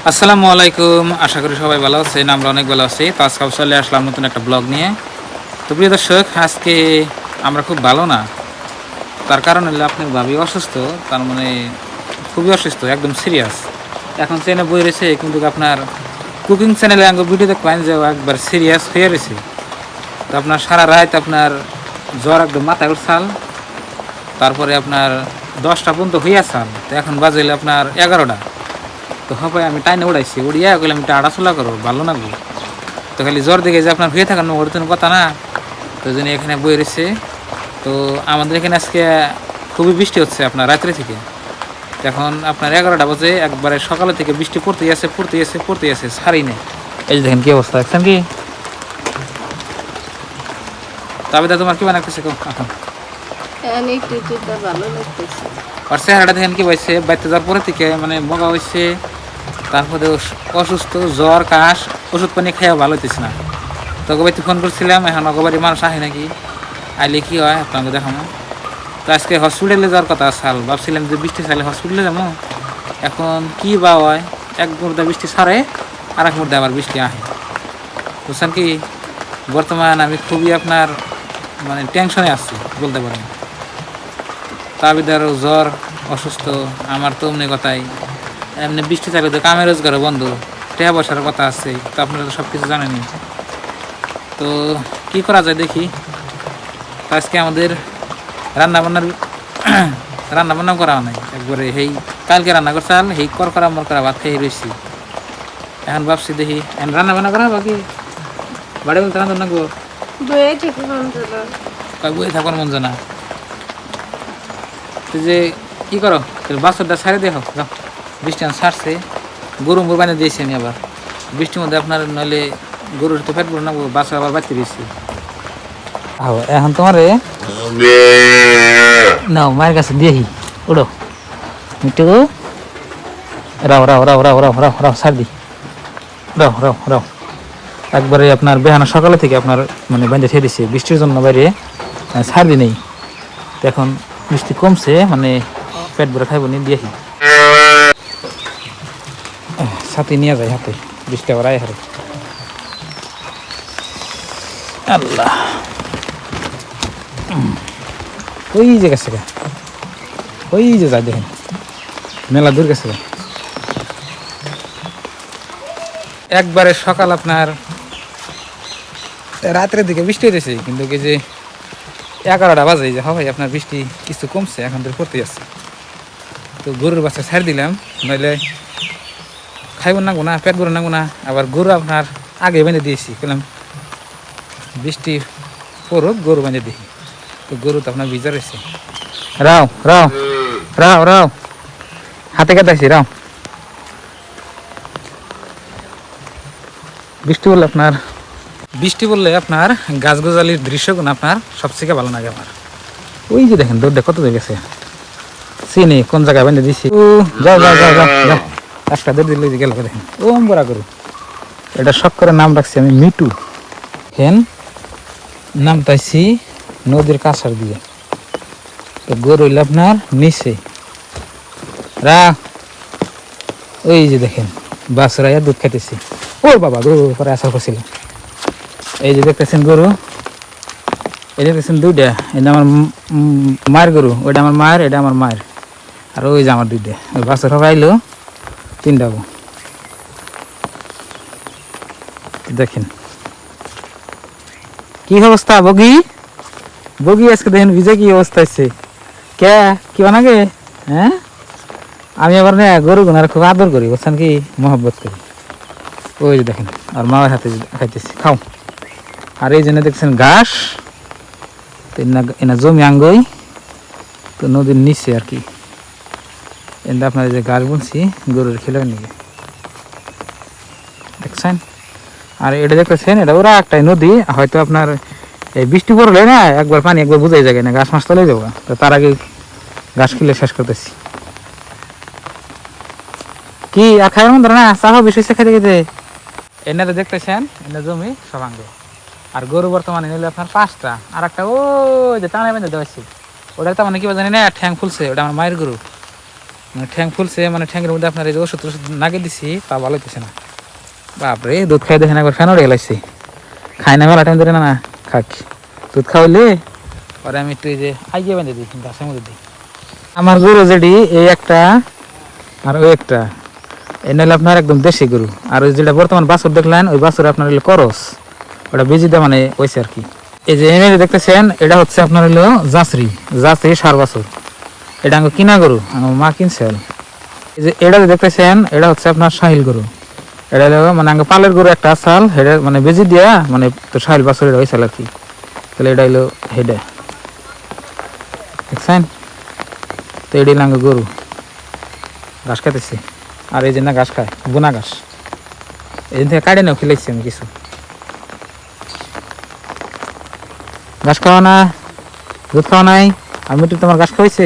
আসসালামু আলাইকুম, আশা করি সবাই ভালো আছেন। আমরা অনেক ভালো আছি। তো আজকে চলে আসলাম নতুন একটা ব্লগ নিয়ে। তো প্রিয় দর্শক, আজকে আমরা খুব ভালো না। তার কারণ হলো আপনার ভাবি অসুস্থ, তার মানে খুবই অসুস্থ, একদম সিরিয়াস। এখন চ্যানেলে বই রয়েছে, কিন্তু আপনার কুকিং চ্যানেলে আগে ভিডিও দেখবেন যে একবার সিরিয়াস হয়ে রয়েছে। তো আপনার সারা রাত আপনার জ্বর একদম মাথায় উঠছাল, তারপরে আপনার 10টা পর্যন্ত হইয়াছাল। তো এখন বাজে আপনার 11টা। তো হবে আমি টাইনে উড়াইছি, উড়িয়া গেলে আমি আড়াচলা করো ভালো না গো। তো খালি জ্বর দিকে যে আপনার হয়ে থাকার ওর তো কথা না। তো জন্য এখানে বই রয়েছে। তো আমাদের এখানে আজকে খুবই বৃষ্টি হচ্ছে আপনার রাত্রে থেকে। এখন আপনার 11টা বাজে, একবারে সকালে থেকে বৃষ্টি পড়তেই আছে ছাড়ি নেই। এই যে দেখেন কি অবস্থা, দেখছেন কি? তবে তা তোমার কি বানাইতেছে এখন? আর চেহারাটা দেখেন কি পাইছে, বাড়িতে যাওয়ার পরে থেকে মানে মগা হয়েছে, তারপরে অসুস্থ, জ্বর কাশ, ওষুধ পানি খেয়েও ভালো হইতেছে না। তো বাড়িতে ফোন করছিলাম, এখন অগবাড়ির মানুষ আহে নাকি, আইলে কি হয় আপনাকে দেখানো। তো আজকে হসপিটালে যাওয়ার কথা সাল, ভাবছিলাম যে বৃষ্টি ছাড়লে হসপিটালে যাবো। এখন কি বা হয়, এক মুহূর্তে বৃষ্টি ছাড়ে আর এক মুহূর্তে আবার বৃষ্টি আহে, বুঝছেন কি? বর্তমান আমি খুবই আপনার মানে টেনশনে আছি বলতে পারেন। তাবিদারও জ্বর, অসুস্থ। আমার তো অমনি কথাই, এমনি বৃষ্টি থাকলে তো কামে রোজগারও বন্ধ, টাকা পয়সার কথা আছে। তো আপনারা তো সব কিছু জানেনই। তো কি করা যায় দেখি। তো আজকে আমাদের রান্নাবান্নার রান্নাবান্না করা নাই, একবারে সেই কালকে রান্না করছাল, সেই করা মর করা ভাত খেয়ে রয়েছি। এখন ভাবছি দেখি এখন রান্নাবান্না করা বাকি বাড়ি বলতে রান্না গো বই থাকার মন জানা। তো যে কি করো, বাছরটা ছাড়ে দেখো, বৃষ্টি ছাড়ছে, গরু মুর বানিয়ে দিয়েছি আমি আবার বৃষ্টির মধ্যে আপনার, নইলে গরুর তো পেট ভরে না, বাছর আবার বাঁচতে দিয়েছি। এখন তোমারে নাও মায়ের কাছে দিয়েহি, উড়ো মিটু, রাও রাও রাও রাও রাও রাও রাও ছাড় দি, রাও রাও রাও। একবারে আপনার বেহানা সকালে থেকে আপনার মানে বেঁধে ঠেয়ে দিচ্ছে বৃষ্টির জন্য, বাইরে ছাড় দি নেই। এখন বৃষ্টি কমছে, মানে পেট ভরে খাইব নি দিয়েহি, সাথে নিয়ে যায় হাতে, বৃষ্টি আবার আয় হারে। আল্লাহ, ওই যে গেছে গা, ওই যে যায় দেখেন, মেলা দূর গেছে গা। একবারে সকাল আপনার রাত্রের দিকে বৃষ্টি হয়েছে, কিন্তু এই যে 11টা বাজে যে হয় আপনার বৃষ্টি কিছু কমছে, এখন তো পড়তে যাচ্ছে। তো গরুর বাচ্চা ছাড় দিলাম, নইলে খাইব না গোনা, পেট ভরে না গোনা। আবার গরু আপনার আগে বেঁধে দিয়েছি, বললাম বৃষ্টি পড়ুক গরু বেঁধে দিই। তো গরু তো আপনার ভিজা রয়েছে, রাও রাও রাও রাও, হাতে কাটাইছি রাও। বৃষ্টি বললে আপনার গাছগাছালির দৃশ্যগুলো আপনার সবথেকে ভালো লাগে আমার। ওই যে দেখেন দৌড়টা কত দূর গেছে, চিনি কোন জায়গায় বেঁধে দিছি। ও যাও যাও যাও যাও যাও, একটা দৌড় দিলে গেল দেখেন, ও বড়া গরু। এটা শখ করে নাম রাখছি আমি মিটু। হেন নাম তাইছি নদীর কাছার দিয়ে। তো গরু হইলে আপনার নিচে রা, ওই যে দেখেন বাছরাইয়া দুধ খাইতেছি। ও বাবা, গরু পরে আসার করছিল। এই যে দেখতেছেন গরু, এই দেখতেছেন দুইটা, এটা আমার মায়ের গরু, ওইটা আমার মায়ের, এটা আমার মায়ের। আর ওই যে আমার দুইটা, ওই বাছর হবে আইলো 3টা। দেখেন কি অবস্থা, বগি বগি আজকে দেখেন ভিজে কি অবস্থা হচ্ছে। কে কি বানাগে? হ্যাঁ, আমি আবার না গরু গুনার খুব আদর করি, বুঝছেন কি, মহব্বত করি। ওই যে দেখেন আর মায়ের হাতে খাইতেছি, খাও। আর এই জন্য দেখছেন ঘাস, এনা জমি আঙ্গই, তো নদীর নিচে আর কি। এনে আপনার যে ঘাস বলছি গরুর খেলে নিয়ে দেখছেন। আর এটা দেখতেছেন, এটা ওরা একটাই নদী, হয়তো আপনার এই বৃষ্টি পড়লে না একবার পানি একবার বুঝাই যায় না, ঘাস মাছ তলে যাবো। তো তার আগে ঘাস খেলে শেষ করতেছি। কি আর খাওয়ার মন্ত্র না, চাহ বেশি খেতে খেতে। এনে তো দেখতেছেন, এনে জমি সব আঙ্গে। আর গরু বর্তমানে নিলে আপনার 5টা, আর একটা ও যে টানা বেঁধে দেওয়াছি, ওটা তো মানে কি জানি না ঠ্যাং ফুলছে, ওটা আমার মায়ের গরু। মানে ঠ্যাং ফুলছে, মানে ঠ্যাংয়ের মধ্যে আপনার এই যে ওষুধ নাগে দিছি তা ভালো হইতেছে না। বাপরে দুধ খাই দেখেন একবার ফ্যান উড়ে গেলাইছি। খাই না মেলা টাইম ধরে না খাক দুধ খাওয়াইলে পরে আমি একটু এই যে আইয়ে বেঁধে দিই গাছের মধ্যে দিই। আমার গরু যেটি এই একটা আর ওই একটা এই নাহলে আপনার একদম দেশি গরু। আর ওই যেটা বর্তমান বাছুর দেখলেন ওই বাছুর আপনার হলো করস, ওটা বেজি দেওয়া মানে ওইছে আর কি। এই যে এনে দেখতেছেন এটা হচ্ছে আপনার হলো জাসরি সার বাছুর, এটা আমার কিনা গরু, আমার মা কিনছে। এই যে এটা দেখতেছেন এটা হচ্ছে আপনার সাহিল গরু, এটা হলো মানে আগে পালের গরু একটা চাল হেডে মানে বেজি দিয়া মানে তো সাহিল বাছুর এটা হয়েছিল আর কি। তাহলে এটা হলো হেডে দেখছেন। তো এটি লাঙ্গ গরু ঘাস খাইতেছি, আর এই যে না ঘাস খায় বোনা ঘাস, এই থেকে কাটে নাও খেলাইছি আমি কিছু ঘাস খাওয়া না, দুধ খাওয়া নাই। আমি তো তোমার ঘাস খাওয়াইছে,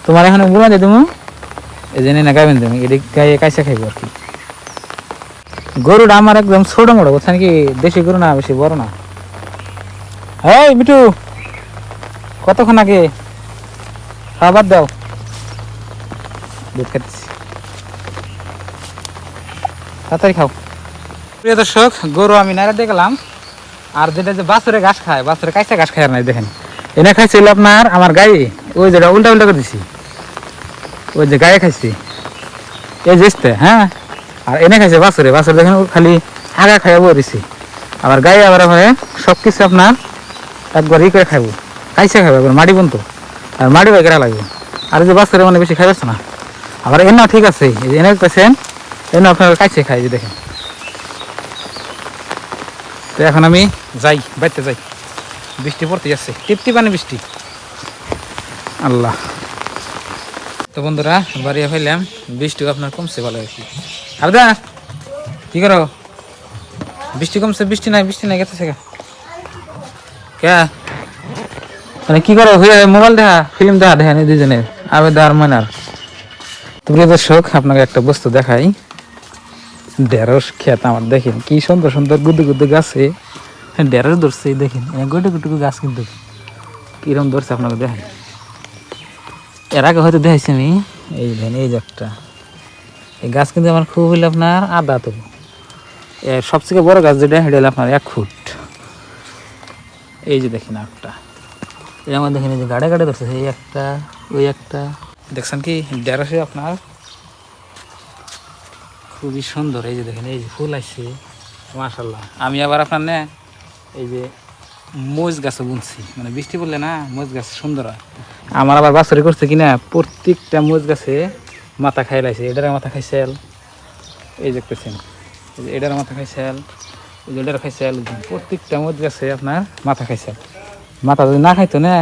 তোমার এখানে বোনা দিয়ে দেবো, এই জন্য না গাইবেন দেবো, এটি গায়ে কাইসা খাইবো আর কি। গরুটা আমার একদম ছোট মোটো, বুঝছেন কি, দেশি গরু না, বেশি বড় না। এই মিঠু কতক্ষণ আগে খাবার দাও, দুধ খাইতেছি, তাড়াতাড়ি খাও। প্রিয় দর্শক, গরু আমি নাড়া দিয়ে গেলাম, আর যেটা যে বাছুরে ঘাস খায়, বাছুরে কাঁচা ঘাস খায় আর নাই দেখেন। এনে খাইছিল আপনার আমার গায়ে, ওই যেটা উল্টা উল্টা করে দিছি, ওই যে গায়ে খাইছি এই জিসতে, হ্যাঁ। আর এনে খাইছে বাছুরে, বাছুরে দেখেন খালি আগা খাইয়া বই দিছি, আবার গায়ে আবার সব কিছু আপনার একবার ই করে খাইবো, কাইসা খাইবো একবার মাটি বন্ধ, আর মাটি বাই কেরা লাগবে। আর যে বাছুরে মানে বেশি খাইবে না। আবার এনে ঠিক আছে, এই যে এনে পেয়েছেন এনে আপনার কাইছে খাই, যে দেখেন। তো এখন আমি যাই, বাইতে যাই, বৃষ্টি পড়তে যাচ্ছে, টিপটি পানি বৃষ্টি, আল্লাহ। তো বন্ধুরা বাড়িয়ে ফেললাম, বৃষ্টিও আপনার কমছে ভালো আর কি। আবদা কি করো, বৃষ্টি কমছে, বৃষ্টি নাই গেছে কে মানে কি করো, মোবাইল দেখা ফিল্ম দেখা নি দুজনের, আবেদা আর মানার। তো প্রিয় দর্শক আপনাকে একটা বস্তু দেখাই, ঢেঁড়স খেত আমার দেখেন কি সুন্দর সুন্দর গুদু গুদু গাছে ঢেঁড়স ধরছে, দেখেন গোটে গুটুকু গাছ কিন্তু কিরম ধরছে আপনাকে দেখাই। এর আগে হয়তো দেখাইছি আমি, এই দেখেন এই যে একটা এই গাছ কিন্তু আমার খুব হইলে আপনার আদা, তো এর সবথেকে বড় গাছ যেটা সেটা হলো আপনার 1 ফুট। এই যে দেখেন একটা, এই আমার দেখেন এই যে গাড়ে গাড়ে ধরছে, এই একটা ওই একটা, দেখছেন কি ঢেঁড়সে আপনার খুবই সুন্দর। এই যে দেখেন এই যে ফুল আসছে মাশাআল্লাহ। আমি আবার আপনার না এই যে মরিচ গাছও বুনছি, মানে বৃষ্টি পড়লে না মরিচ গাছ সুন্দর হয়। আমার আবার বাছরে করছে কিনা প্রত্যেকটা মরিচ গাছে মাথা খাই লাইছে, এটার মাথা খাইছেল, এই দেখতেছেন এই যে এটার মাথা খাইছেল, এই যে এটার খাইছেল, প্রত্যেকটা মরিচ গাছে আপনার মাথা খাইছেল। মাথা যদি না খাইতো না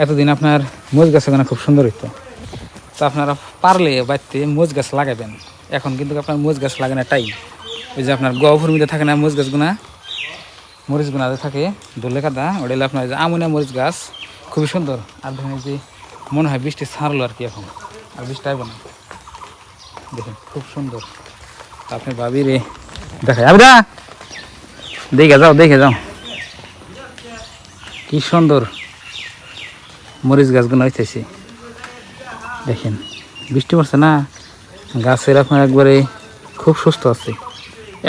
এতদিন আপনার মরিচ গাছ খুব সুন্দর হইতো। তো আপনারা পারলে বাড়িতে মরিচ গাছ লাগাবেন, এখন কিন্তু আপনার মরিচ গাছ লাগে না টাই, ওই যে আপনার গহপুর মধ্যে থাকে না মরিচ গাছগুনা, মরিচ গুনা থাকে দোলে কাদা, ওটা হলো আপনার যে আমুনিয়া মরিচ গাছ, খুবই সুন্দর। আর দেখেন যে মনে হয় বৃষ্টি ছাড়লো আর কি এখন, আর বৃষ্টি আসবে না, দেখেন খুব সুন্দর। আপনি ভাবি রে দেখাই আবদা, দেখে যাও কি সুন্দর মরিচ গাছগুলো হইতেছে। দেখেন বৃষ্টি পড়ছে না, গাছের আপনার একবারে খুব সুস্থ আছে,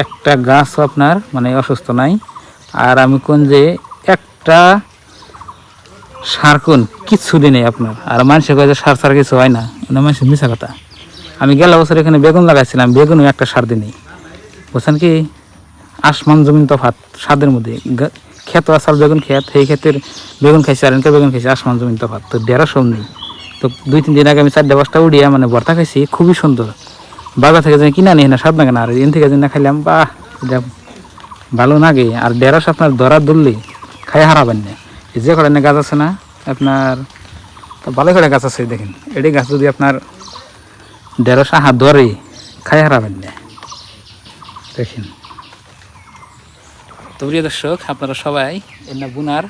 একটা গাছও আপনার মানে অসুস্থ নাই। আর আমি কোন যে একটা সার কোন কিচ্ছু দিই নেই আপনার, আর মানুষের কাছে সার ছাড়া কিছু হয় না, মানুষের মিশা কথা। আমি গেল বছর এখানে বেগুন লাগাইছিলাম, বেগুনও একটা সার দিই নেই, বুঝছেন কি, আসমান জমিন তফাৎ স্বাদের মধ্যে। ক্ষেত আসাল বেগুন ক্ষেত, সেই ক্ষেতের বেগুন খাইছে আর এনকে বেগুন খাইছে, আসমান জমিন তফাৎ। তো ঢেঁড়সও নেই। তো 2-3 দিন আগে আমি 4-5টা উড়িয়া মানে ভর্তা খাইছি, খুবই সুন্দর। বাজার থেকে যে কিনা নিই না স্বাদ লাগে না, আর এন থেকে যে খাইলাম বাহ এটা ভালো লাগে। আর ঢেঁড়স আপনার ধরা ধরলে খাই হারাবেন না। এই যে করেন গাছ আছে না আপনার, তো ভালো করে গাছ আছে দেখেন, এটি গাছ যদি আপনার ঢেঁড়স হাত ধরে খাই হারাবেন না, দেখেন। তো প্রিয় দর্শক আপনারা সবাই এমনি বুনার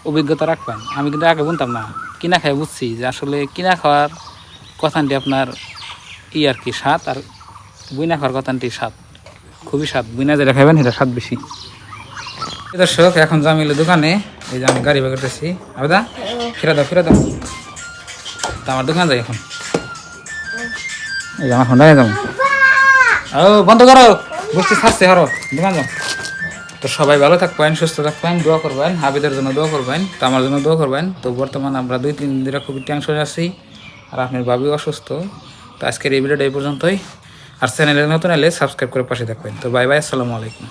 অভিজ্ঞতা রাখবেন। আমি কিন্তু আগে বুনতাম না, কিনা খাই বুঝছি যে আসলে কিনা খাওয়ার কথাটি আপনার আর কি স্বাদ, আর বুনা খাওয়ার কথাটি স্বাদ, খুবই স্বাদ। বুনা যেটা খাবেন সেটা স্বাদ বেশি। দর্শক এখন জামিল দোকানে, এই যে আমি গাড়ি বের করতেছি, আবেদা ফিরে দাও। তা আমার দোকান যাই এখন, এই যে আমার হোন্ডায় যাবো। ও বন্ধ করো, বুঝতে ছাড়ছে হরো, দোকান যাও। তো সবাই ভালো থাকবেন, সুস্থ থাকবেন, দোয়া করবেন, হাবিদের জন্য দোয়া করবেন, তো আমার জন্য দোয়া করবেন। তো বর্তমানে আমরা 2-3 দিন ধরে খুবই টেনশনে আছি, আর আপনার ভাবি অসুস্থ। তো আজকের এই ভিডিওটা এই পর্যন্তই। আর চ্যানেলে নতুন এলে সাবস্ক্রাইব করে পাশে থাকবেন। তো বাই বাই, আসসালামু আলাইকুম।